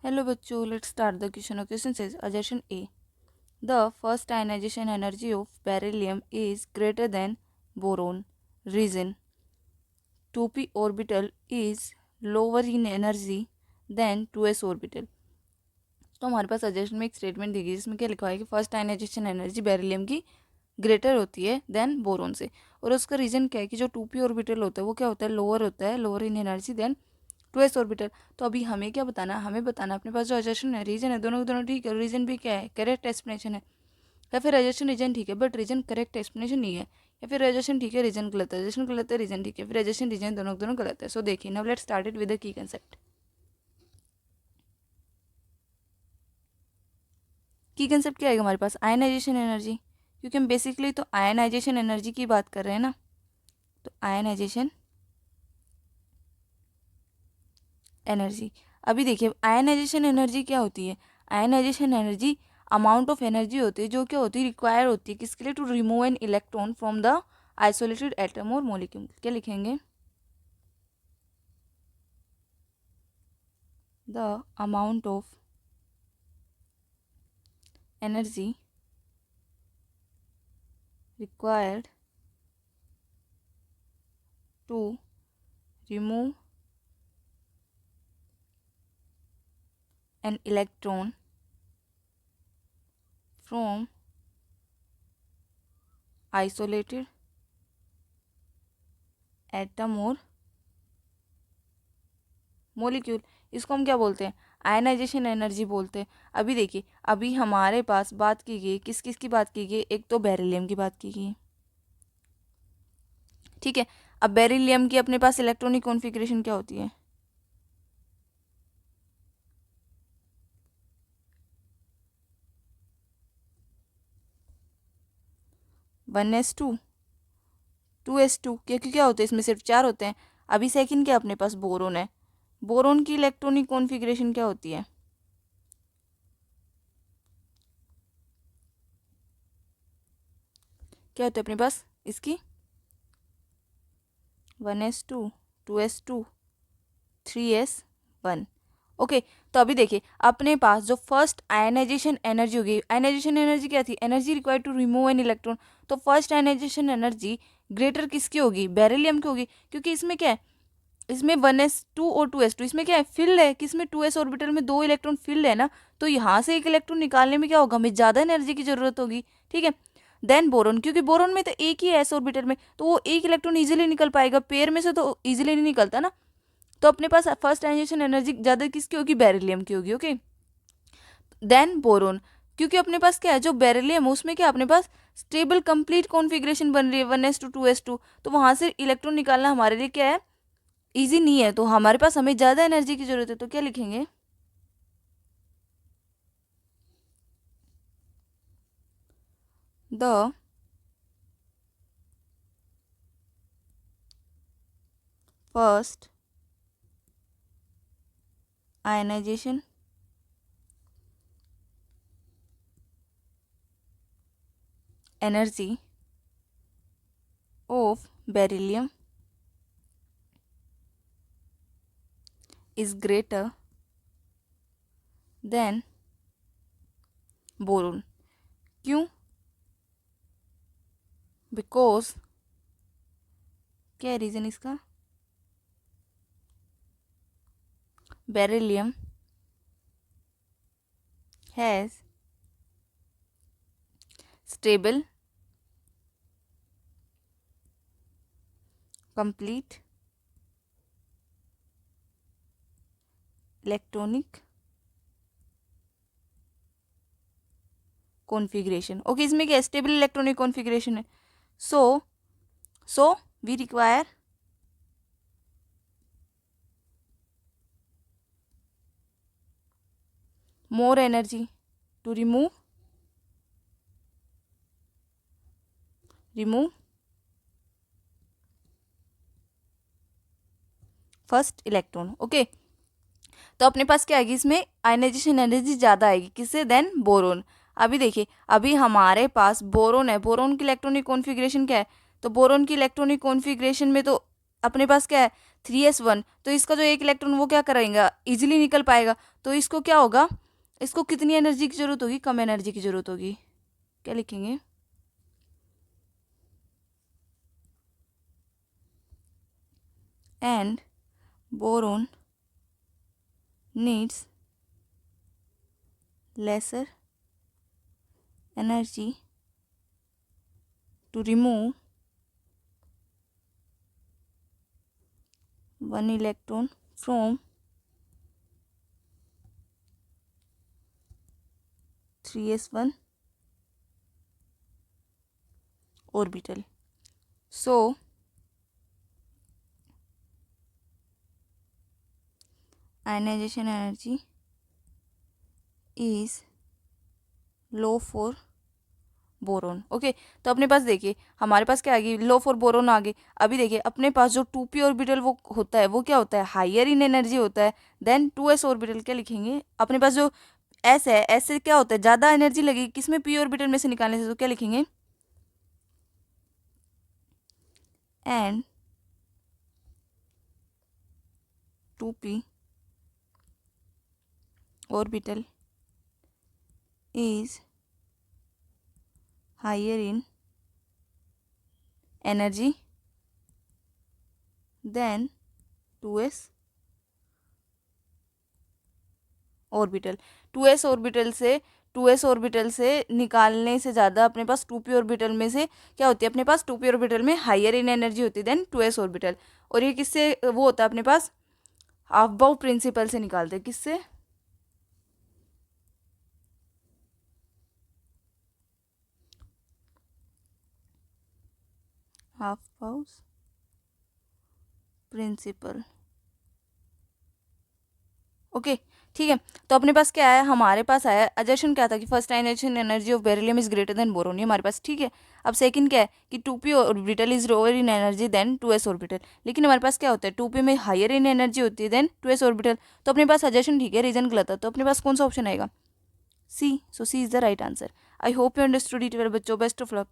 Hello बच्चों, let's start the question. Question says, assertion A. The first ionization energy of beryllium is greater than boron. Reason: 2p orbital is lower in energy than 2s orbital. तो हमारे पास suggestion में एक statement दी गई जिसमें क्या लिखा है कि फर्स्ट आयनाइजेशन एनर्जी बेरिलियम की ग्रेटर होती है देन बोरोन से, और उसका रीज़न क्या है कि जो 2p ऑर्बिटल होता है वो क्या होता है, लोअर होता है, lower in energy than 2s orbital. तो अभी हमें क्या बताना है, हमें बताना अपने पास जो अजर्शन है, रीजन है, दोनों दोनों ठीक है, रीजन भी क्या है, करेक्ट एक्सप्लेनेशन है, या फिर अजर्शन रीजन ठीक है बट रीजन करेक्ट एक्सप्लेनेशन नहीं है, या फिर अजर्शन ठीक है रीजन गलत है, अजर्शन गलत है रीजन ठीक है, फिर अजर्शन रीजन दोनों दोनों गलत है। सो देखिए, now let's start it with the key concept. की कंसेप्ट क्या है हमारे पास, आयनाइजेशन एनर्जी, क्योंकि हम बेसिकली तो आयनाइजेशन एनर्जी की बात कर रहे हैं ना, तो आयनाइजेशन एनर्जी। अभी देखिए आयनाइजेशन एनर्जी क्या होती है, ionization energy amount of energy होती है जो क्या होती है, रिक्वायर होती है किसके लिए, to remove an electron from the isolated atom और मॉलिक्यूल। क्या लिखेंगे, the amount of energy required to remove an electron from isolated atom और मॉलिक्यूल, इसको हम क्या बोलते हैं, आयनाइजेशन एनर्जी बोलते हैं। अभी देखिए, अभी हमारे पास बात की गई किस किस की बात की गई, एक तो बेरिलियम की बात की गई, ठीक है। अब बेरिलियम की अपने पास इलेक्ट्रॉनिक कॉन्फ़िगरेशन क्या होती है, 1s2 2s2, क्योंकि क्या होते हैं इसमें सिर्फ 4 होते हैं। अभी सेकंड क्या अपने पास बोरोन है, बोरोन की इलेक्ट्रॉनिक कॉन्फ़िगरेशन क्या होती है, क्या होता है अपने पास इसकी 1s2 2s2 3s1। ओके, तो अभी देखिए अपने पास जो फर्स्ट आयनाइजेशन एनर्जी होगी, आयनाइजेशन एनर्जी क्या थी, energy required to remove an electron, तो फर्स्ट आयनाइजेशन एनर्जी ग्रेटर किसकी होगी, बेरिलियम की होगी, क्योंकि इसमें क्या है, इसमें 1s2 और 2s2, इसमें क्या है, फिल्ड है, किसमें 2s ऑर्बिटल में 2 इलेक्ट्रॉन फिल्ड है ना, तो यहाँ से एक इलेक्ट्रॉन निकालने में क्या होगा, हमें ज़्यादा एनर्जी की जरूरत होगी, ठीक है। देन बोरोन, क्योंकि बोरोन में तो एक ही है एस ऑर्बिटल में, तो वो एक इलेक्ट्रॉन इजीली निकल पाएगा, पेयर में से तो इजीली नहीं निकलता ना, तो अपने पास फर्स्ट आयनाइजेशन एनर्जी ज़्यादा किसकी होगी, बेरिलियम की होगी, ओके। देन बोरोन, क्योंकि अपने पास क्या है, जो बेरिलियम उसमें क्या अपने पास स्टेबल कंप्लीट कॉन्फ़िगरेशन बन रही है 1s2 2s2, तो वहाँ से इलेक्ट्रॉन निकालना हमारे लिए क्या है, इजी नहीं है, तो हमारे पास हमें ज़्यादा एनर्जी की जरूरत है, तो क्या लिखेंगे, the first ionization energy of beryllium is greater than boron. क्यों, बिकॉज, क्या है रीज़न इसका, beryllium has stable complete electronic configuration. Okay, इसमें क्या स्टेबल इलेक्ट्रॉनिक कॉन्फ़िगरेशन है, so we require more energy to remove first electron. Okay, तो अपने पास क्या आएगी, इसमें आयनाइजेशन एनर्जी ज़्यादा आएगी किससे, देन बोरोन। अभी देखिए, अभी हमारे पास बोरोन है, बोरोन की इलेक्ट्रॉनिक कॉन्फ़िगरेशन क्या है, तो बोरोन की इलेक्ट्रॉनिक कॉन्फ़िगरेशन में तो अपने पास क्या है, 3s1, तो इसका जो एक इलेक्ट्रॉन वो क्या करेगा, इजीली निकल पाएगा। तो इसको क्या होगा, इसको कितनी एनर्जी की जरूरत होगी, कम एनर्जी की जरूरत होगी। क्या लिखेंगे, and boron needs lesser energy to remove one electron from 3s1 orbital. So ionization energy is low for boron. Okay, तो अपने पास देखिए हमारे पास क्या आ गई, लो फॉर बोरोन आ गई। अभी देखिए अपने पास जो 2p ऑर्बिटल वो होता है वो क्या होता है, हायर इन एनर्जी होता है देन 2s ऑर्बिटल। क्या लिखेंगे, अपने पास जो s है, s से क्या होता है, ज़्यादा एनर्जी लगेगी किसमें, p ऑर्बिटल में से निकालने से। तो क्या लिखेंगे, and 2p orbital is higher in energy than 2s orbital. 2s orbital से निकालने से ज़्यादा अपने पास 2p ऑर्बिटल में से क्या होती है, अपने पास 2p ऑर्बिटल में हायर इन एनर्जी होती है देन 2s ऑर्बिटल। और ये किससे वो होता है अपने पास, अफबाउ प्रिंसिपल से निकालते हैं, किससे, अफबाउस प्रिंसिपल। ओके, ठीक है। तो अपने पास क्या है, हमारे पास आया अजर्शन क्या था कि first ionization energy of beryllium is greater than boron, ये हमारे पास ठीक है। अब सेकंड क्या है कि 2p orbital is lower in energy than 2s orbital. लेकिन हमारे पास क्या होता है, 2p में हायर इन एनर्जी होती है देन 2s ऑर्बिटल। तो अपने पास अजर्शन ठीक है, रीजन गलत है। तो अपने पास कौन सा ऑप्शन आएगा, C. So C is the right answer. I hope you understood it well बच्चों, बेस्ट ऑफ लक।